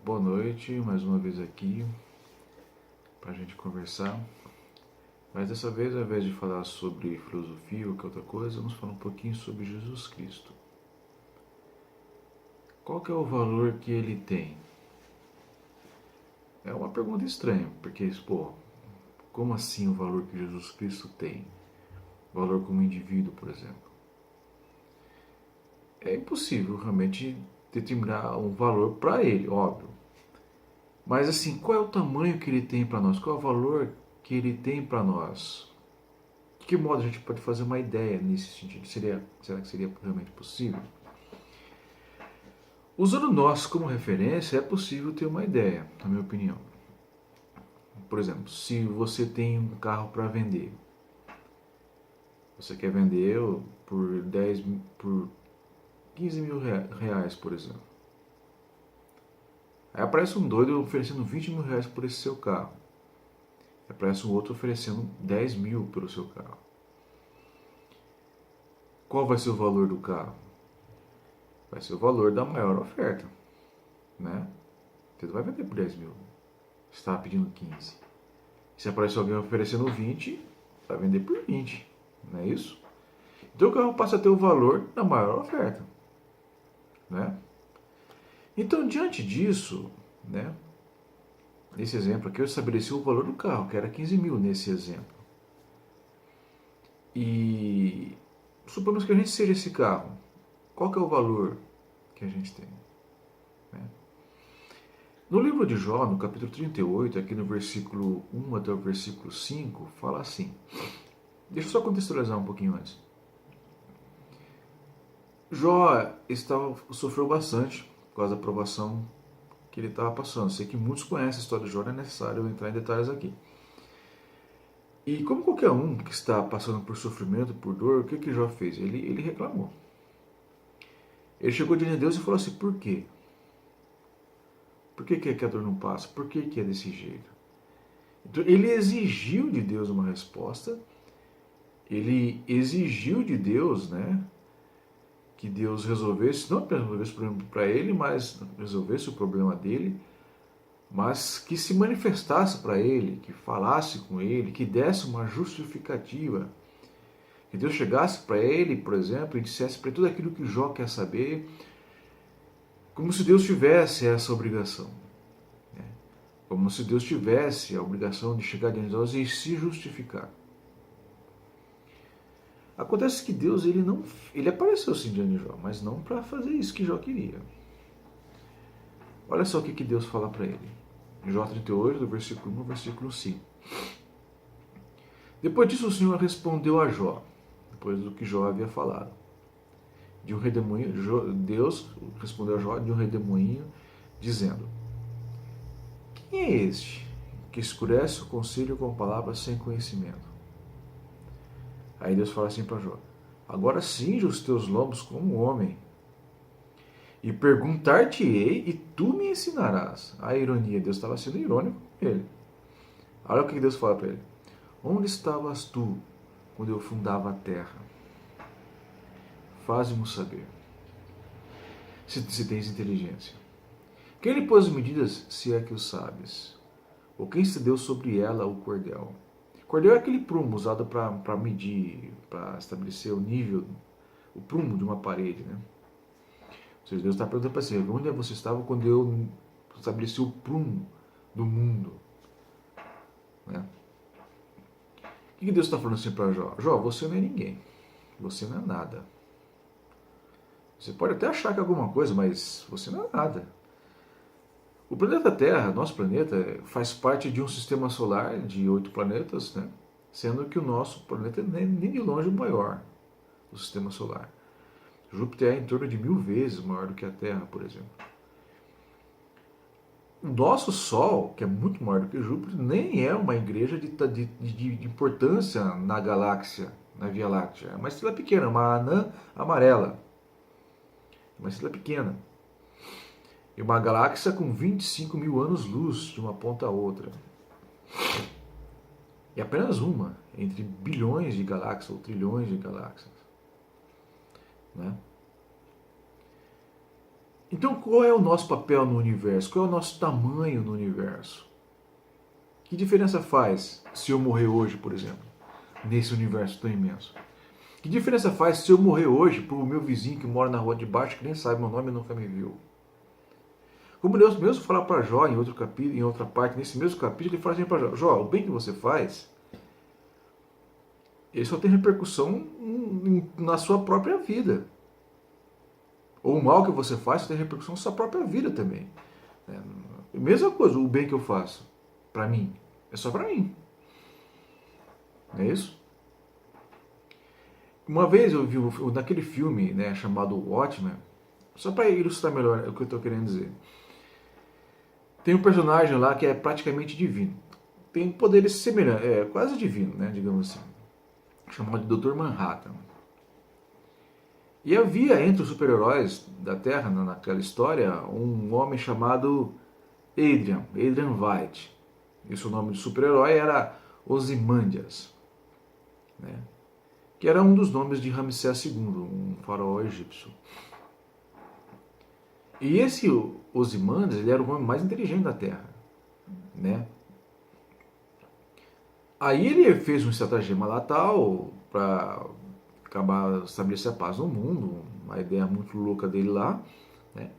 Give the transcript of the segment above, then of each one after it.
Boa noite, mais uma vez aqui para a gente conversar. Mas dessa vez, ao invés de falar sobre filosofia ou qualquer outra coisa, vamos falar um pouquinho sobre Jesus Cristo. Qual que é o valor que ele tem? É uma pergunta estranha, porque, como assim o valor que Jesus Cristo tem? Valor como indivíduo, por exemplo. É impossível realmente determinar um valor para ele, óbvio. Mas assim, qual é o tamanho que ele tem para nós? Qual é o valor que ele tem para nós? De que modo a gente pode fazer uma ideia nesse sentido? Será que seria realmente possível? Usando nós como referência, é possível ter uma ideia, na minha opinião. Por exemplo, se você tem um carro para vender, você quer vender por 10, por 15 mil reais, por exemplo. Aí aparece um doido oferecendo 20 mil reais por esse seu carro. Aí aparece um outro oferecendo 10 mil pelo seu carro. Qual vai ser o valor do carro? Vai ser o valor da maior oferta, né? Você não vai vender por 10 mil. Você estava pedindo 15. Se aparecer alguém oferecendo 20, vai vender por 20. Não é isso? Então o carro passa a ter o valor da maior oferta. Né? Então, diante disso, né, nesse exemplo aqui, eu estabeleci o valor do carro, que era 15 mil nesse exemplo. E suponhamos que a gente seja esse carro. Qual que é o valor que a gente tem? Né? No livro de Jó, no capítulo 38, aqui no versículo 1 até o versículo 5, fala assim. Deixa eu só contextualizar um pouquinho antes. Jó sofreu bastante por causa da provação que ele estava passando. Sei que muitos conhecem a história de Jó, não é necessário eu entrar em detalhes aqui. E como qualquer um que está passando por sofrimento, por dor, o que Jó fez? Ele reclamou. Ele chegou diante de Deus e falou assim, por quê? Por que a dor não passa? Por que é desse jeito? Então, ele exigiu de Deus uma resposta, ele exigiu de Deus, né, que Deus resolvesse, não apenas resolvesse o problema para ele, mas resolvesse o problema dele, mas que se manifestasse para ele, que falasse com ele, que desse uma justificativa. Que Deus chegasse para ele, por exemplo, e dissesse para ele tudo aquilo que Jó quer saber, como se Deus tivesse essa obrigação. Né? Como se Deus tivesse a obrigação de chegar diante de nós e se justificar. Acontece que Deus ele apareceu sim diante de Jó, mas não para fazer isso que Jó queria. Olha só o que Deus fala para ele. Em Jó 38, do versículo 1 ao versículo 5. Depois disso o Senhor respondeu a Jó, depois do que Jó havia falado. De um redemoinho, Deus respondeu a Jó de um redemoinho, dizendo: Quem é este que escurece o conselho com palavras sem conhecimento? Aí Deus fala assim para Jó: Agora cinge os teus lombos como um homem, e perguntar-te-ei, e tu me ensinarás. A ironia, Deus estava sendo irônico com ele. Olha o que Deus fala para ele: Onde estavas tu quando eu fundava a terra? Faze-mo saber, se tens inteligência. Quem lhe pôs medidas, se é que o sabes? Ou quem estendeu sobre ela o cordel? Cordel é aquele prumo usado para medir, para estabelecer o nível, o prumo de uma parede. Né? Ou seja, Deus está perguntando para você, onde você estava quando eu estabeleci o prumo do mundo? Né? O que Deus está falando assim para Jó? Jó, você não é ninguém. Você não é nada. Você pode até achar que é alguma coisa, mas você não é nada. O planeta Terra, nosso planeta, faz parte de um sistema solar de 8 planetas, né? Sendo que o nosso planeta nem de longe é o maior do sistema solar. Júpiter é em torno de 1000 vezes maior do que a Terra, por exemplo. O nosso Sol, que é muito maior do que Júpiter, nem é uma igreja de importância na galáxia, na Via Láctea. É uma estrela pequena, uma anã amarela. Uma estrela pequena. E uma galáxia com 25 mil anos-luz de uma ponta a outra. E apenas uma, entre bilhões de galáxias ou trilhões de galáxias. Né? Então, qual é o nosso papel no universo? Qual é o nosso tamanho no universo? Que diferença faz se eu morrer hoje, por exemplo, nesse universo tão imenso? Que diferença faz se eu morrer hoje para o meu vizinho que mora na rua de baixo, que nem sabe meu nome e nunca me viu? Como Deus mesmo fala para Jó em outro capítulo, em outra parte, nesse mesmo capítulo, ele fala assim para Jó: Jó, o bem que você faz, ele só tem repercussão na sua própria vida. Ou o mal que você faz só tem repercussão na sua própria vida também. Mesma coisa, o bem que eu faço para mim, é só para mim. Não é isso? Uma vez eu vi naquele filme, né, chamado Watchmen, só para ilustrar melhor o que eu estou querendo dizer. Tem um personagem lá que é praticamente divino. Tem poderes semelhantes, quase divino, né, digamos assim, chamado de Dr. Manhattan. E havia entre os super-heróis da Terra, naquela história, um homem chamado Adrian White. E o seu nome de super-herói era Ozymandias, né? Que era um dos nomes de Ramsés II, um faraó egípcio. E esse Ozymandias, ele era o homem mais inteligente da Terra, né? Aí ele fez um estratagema lá tal para acabar estabelecer a paz no mundo, uma ideia muito louca dele lá, né?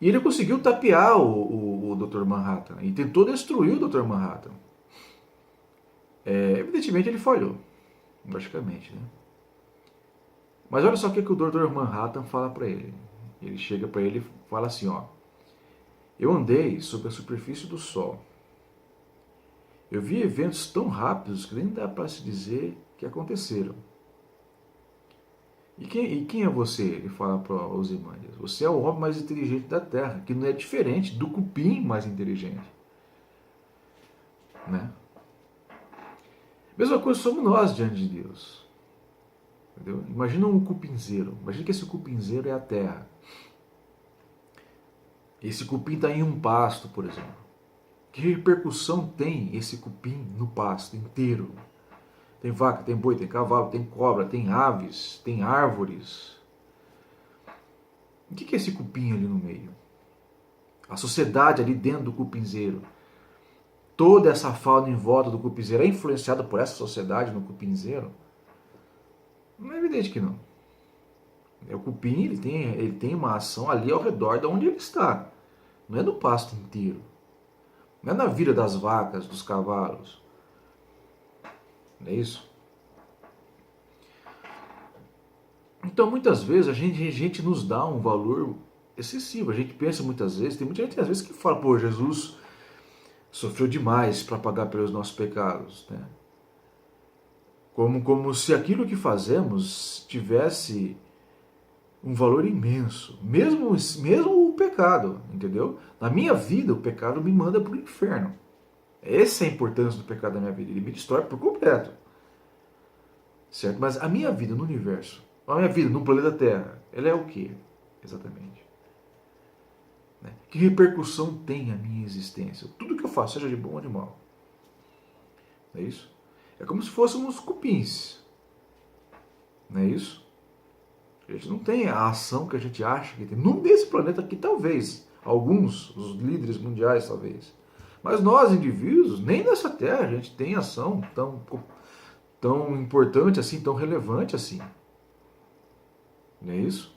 E ele conseguiu tapear o Dr. Manhattan e tentou destruir o Dr. Manhattan. Evidentemente ele falhou, logicamente, né? Mas olha só o que o Dr. Manhattan fala para ele. Ele chega para ele e fala assim, ó: eu andei sobre a superfície do Sol. Eu vi eventos tão rápidos que nem dá para se dizer que aconteceram. E quem é você? Ele fala para Ozymandias. Você é o homem mais inteligente da Terra, que não é diferente do cupim mais inteligente, né? Mesma coisa somos nós diante de Deus. Entendeu? Imagina um cupinzeiro. Imagina que esse cupinzeiro é a Terra. Esse cupim está em um pasto, por exemplo. Que repercussão tem esse cupim no pasto inteiro? Tem vaca, tem boi, tem cavalo, tem cobra, tem aves, tem árvores. O que é esse cupim ali no meio? A sociedade ali dentro do cupinzeiro. Toda essa fauna em volta do cupinzeiro é influenciada por essa sociedade no cupinzeiro? Não é evidente que não. O cupim ele tem uma ação ali ao redor de onde ele está. Não é no pasto inteiro. Não é na vida das vacas, dos cavalos. Não é isso? Então, muitas vezes, a gente nos dá um valor excessivo. A gente pensa muitas vezes, tem muita gente às vezes que fala, pô, Jesus sofreu demais para pagar pelos nossos pecados, né? Como se aquilo que fazemos tivesse um valor imenso, mesmo o pecado, entendeu? Na minha vida, o pecado me manda para o inferno. Essa é a importância do pecado na minha vida, ele me destrói por completo, certo? Mas a minha vida no universo, a minha vida no planeta Terra, ela é o que exatamente? Né? Que repercussão tem a minha existência? Tudo que eu faço, seja de bom ou de mal. Não é isso? É como se fôssemos cupins. Não é isso? A gente não tem a ação que a gente acha que tem. Não desse planeta aqui, talvez. Alguns, os líderes mundiais, talvez. Mas nós, indivíduos, nem nessa Terra a gente tem ação tão importante assim, tão relevante assim. Não é isso?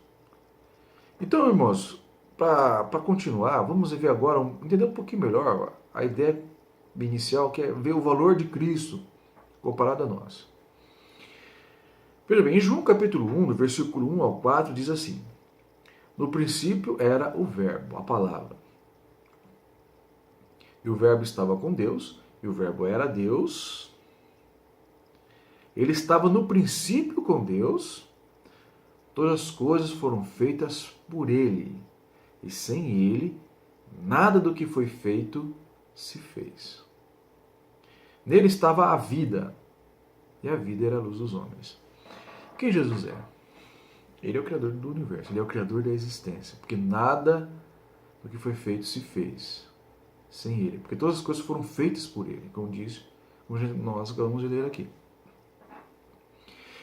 Então, irmãos, para continuar, vamos ver agora, entender um pouquinho melhor a ideia inicial, que é ver o valor de Cristo comparado a nós. Veja bem, em João capítulo 1, do versículo 1 ao 4, diz assim: no princípio era o Verbo, a palavra. E o Verbo estava com Deus, e o Verbo era Deus. Ele estava no princípio com Deus. Todas as coisas foram feitas por Ele, e sem Ele, nada do que foi feito se fez. Nele estava a vida, e a vida era a luz dos homens. Quem Jesus é? Ele é o Criador do universo, Ele é o Criador da existência, porque nada do que foi feito se fez sem Ele, porque todas as coisas foram feitas por Ele, como disse, como nós acabamos de ler aqui.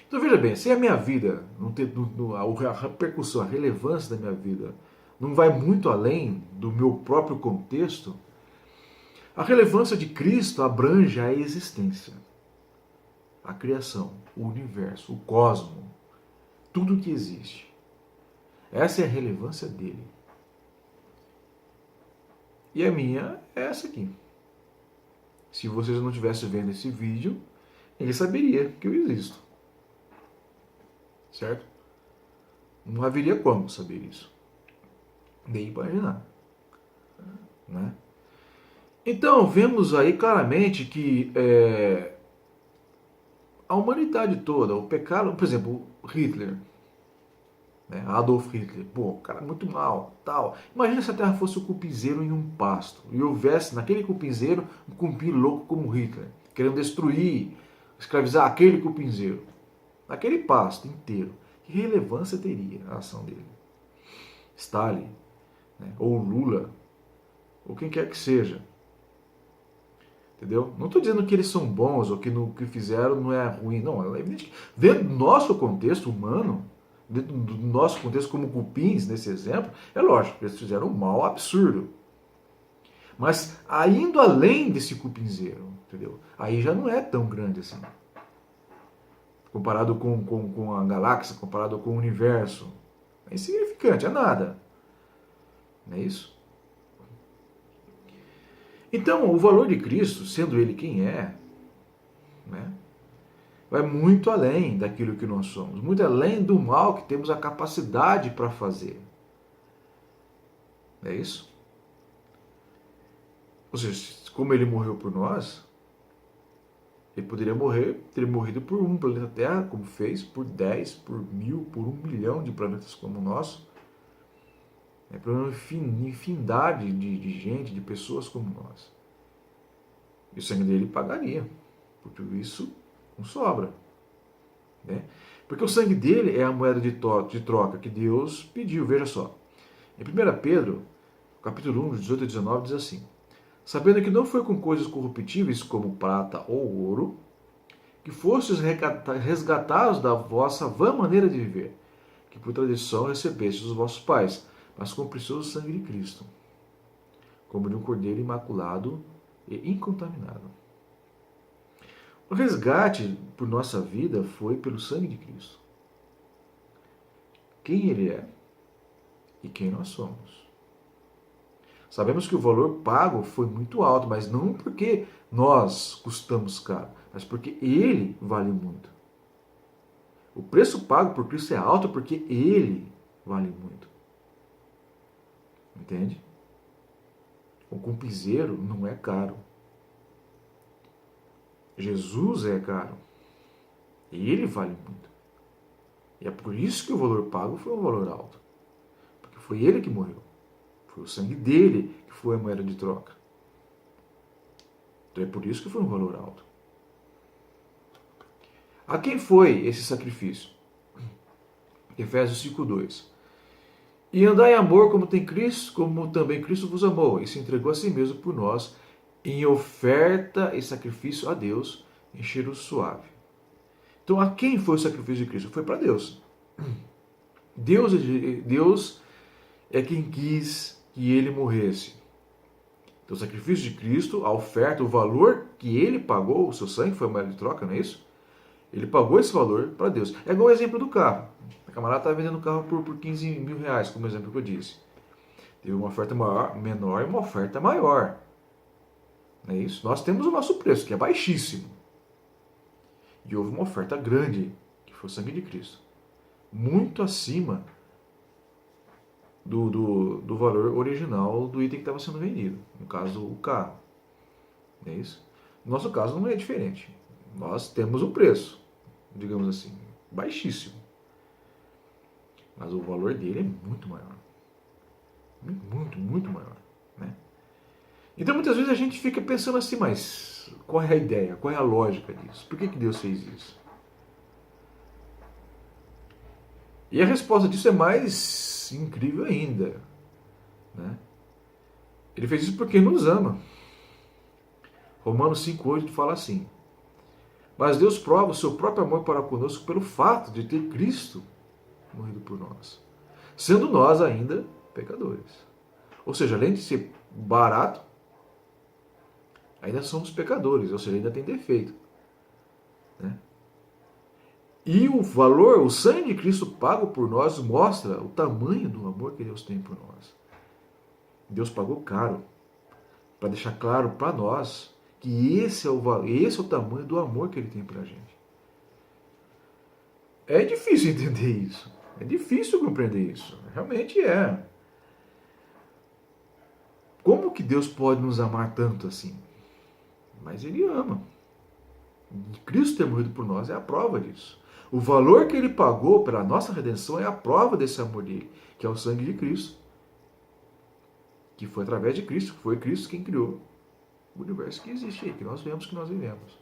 Então veja bem, se a minha vida, a repercussão, a relevância da minha vida não vai muito além do meu próprio contexto, a relevância de Cristo abrange a existência, a criação, o universo, o cosmo, tudo que existe. Essa é a relevância dele. E a minha é essa aqui. Se vocês não estivessem vendo esse vídeo, ninguém saberia que eu existo. Certo? Não haveria como saber isso. Nem imaginar. Né? Então, vemos aí claramente que a humanidade toda, o pecado, por exemplo, Hitler, né? Adolf Hitler, pô, cara muito mal, tal. Imagina se a Terra fosse um cupinzeiro em um pasto e houvesse naquele cupinzeiro um cupim louco como Hitler, querendo destruir, escravizar aquele cupinzeiro, naquele pasto inteiro. Que relevância teria a ação dele? Stalin, né? Ou Lula, ou quem quer que seja. Entendeu? Não estou dizendo que eles são bons ou que no que fizeram não é ruim. Não, é evidente que dentro do nosso contexto humano, dentro do nosso contexto como cupins, nesse exemplo, é lógico que eles fizeram um mal absurdo. Mas indo além desse cupinzeiro, entendeu? Aí já não é tão grande assim. Comparado com a galáxia, comparado com o universo. É insignificante, é nada. Não é isso? Então, o valor de Cristo, sendo Ele quem é, né, vai muito além daquilo que nós somos, muito além do mal que temos a capacidade para fazer. É isso? Ou seja, como Ele morreu por nós, Ele poderia ter morrido por um planeta Terra, como fez, por 10, por 1000, por 1 milhão de planetas como o nosso. Para uma infinidade de gente, de pessoas como nós. E o sangue dele pagaria por tudo isso com sobra. Né? Porque o sangue dele é a moeda de troca que Deus pediu. Veja só. Em 1 Pedro, capítulo 1, 18 a 19, diz assim: sabendo que não foi com coisas corruptíveis como prata ou ouro, que fostes resgatados da vossa vã maneira de viver, que por tradição recebestes dos vossos pais, mas com o precioso sangue de Cristo, como de um cordeiro imaculado e incontaminado. O resgate por nossa vida foi pelo sangue de Cristo. Quem Ele é e quem nós somos. Sabemos que o valor pago foi muito alto, mas não porque nós custamos caro, mas porque Ele vale muito. O preço pago por Cristo é alto porque Ele vale muito. Entende? O cumpizeiro não é caro. Jesus é caro. E Ele vale muito. E é por isso que o valor pago foi um valor alto. Porque foi Ele que morreu. Foi o sangue dele que foi a moeda de troca. Então é por isso que foi um valor alto. A quem foi esse sacrifício? Efésios 5:2. E andai em amor como tem Cristo, como também Cristo vos amou, e se entregou a si mesmo por nós, em oferta e sacrifício a Deus, em cheiro suave. Então, a quem foi o sacrifício de Cristo? Foi para Deus. Deus é quem quis que ele morresse. Então, o sacrifício de Cristo, a oferta, o valor que ele pagou, o seu sangue foi moeda de troca, não é isso? Ele pagou esse valor para Deus. É igual o exemplo do carro. A camarada estava vendendo o carro por 15 mil reais, como exemplo que eu disse. Teve uma oferta menor e uma oferta maior. Não é isso? Nós temos o nosso preço, que é baixíssimo. E houve uma oferta grande, que foi o sangue de Cristo. Muito acima do valor original do item que estava sendo vendido. No caso, o carro. Não é isso? No nosso caso não é diferente. Nós temos o preço, digamos assim, baixíssimo. Mas o valor dele é muito maior. Muito, muito maior. Né? Então muitas vezes a gente fica pensando assim, mas qual é a ideia? Qual é a lógica disso? Por que Deus fez isso? E a resposta disso é mais incrível ainda. Né? Ele fez isso porque nos ama. Romanos 5,8 fala assim: mas Deus prova o seu próprio amor para conosco pelo fato de ter Cristo morrido por nós, sendo nós ainda pecadores. Ou seja, além de ser barato, ainda somos pecadores, ou seja, ainda tem defeito. Né? E o valor, o sangue de Cristo pago por nós mostra o tamanho do amor que Deus tem por nós. Deus pagou caro para deixar claro para nós que esse é o tamanho do amor que Ele tem para a gente. É difícil entender isso. É difícil compreender isso. Realmente é. Como que Deus pode nos amar tanto assim? Mas Ele ama. Cristo ter morrido por nós é a prova disso. O valor que Ele pagou pela nossa redenção é a prova desse amor dele, que é o sangue de Cristo. Que foi através de Cristo, foi Cristo quem criou o universo que existe aí, que nós vemos, que nós vivemos.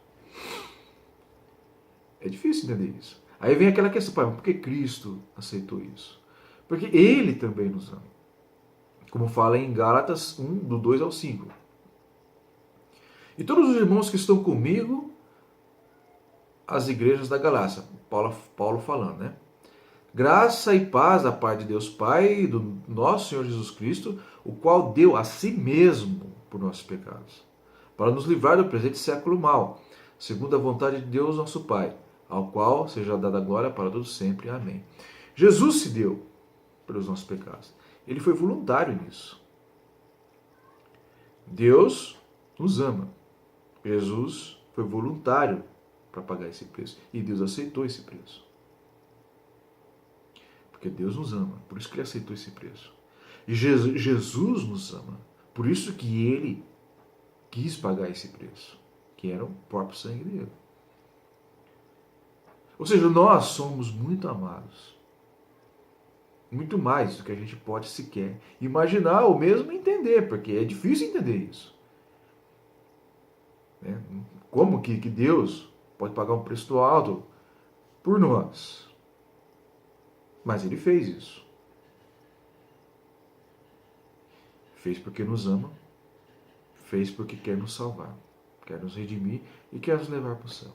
É difícil entender isso. Aí vem aquela questão, pai, por que Cristo aceitou isso? Porque Ele também nos ama. Como fala em Gálatas 1, do 2 ao 5. E todos os irmãos que estão comigo, as igrejas da Galácia, Paulo falando, né? Graça e paz da parte de Deus Pai e do nosso Senhor Jesus Cristo, o qual deu a si mesmo por nossos pecados, para nos livrar do presente século mal, segundo a vontade de Deus nosso Pai, ao qual seja dada a glória para todos sempre. Amém. Jesus se deu pelos nossos pecados. Ele foi voluntário nisso. Deus nos ama. Jesus foi voluntário para pagar esse preço. E Deus aceitou esse preço. Porque Deus nos ama. Por isso que Ele aceitou esse preço. E Jesus nos ama. Por isso que Ele quis pagar esse preço. Que era o próprio sangue dele. Ou seja, nós somos muito amados. Muito mais do que a gente pode sequer imaginar ou mesmo entender. Porque é difícil entender isso. Né? Como que Deus pode pagar um preço tão alto por nós? Mas Ele fez isso. Fez porque nos ama. Fez porque quer nos salvar. Quer nos redimir e quer nos levar para o céu.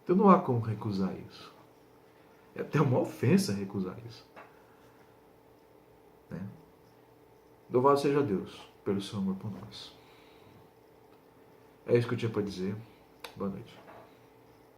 Então não há como recusar isso. É até uma ofensa recusar isso. Né? Louvado seja Deus pelo seu amor por nós. É isso que eu tinha para dizer. Boa noite.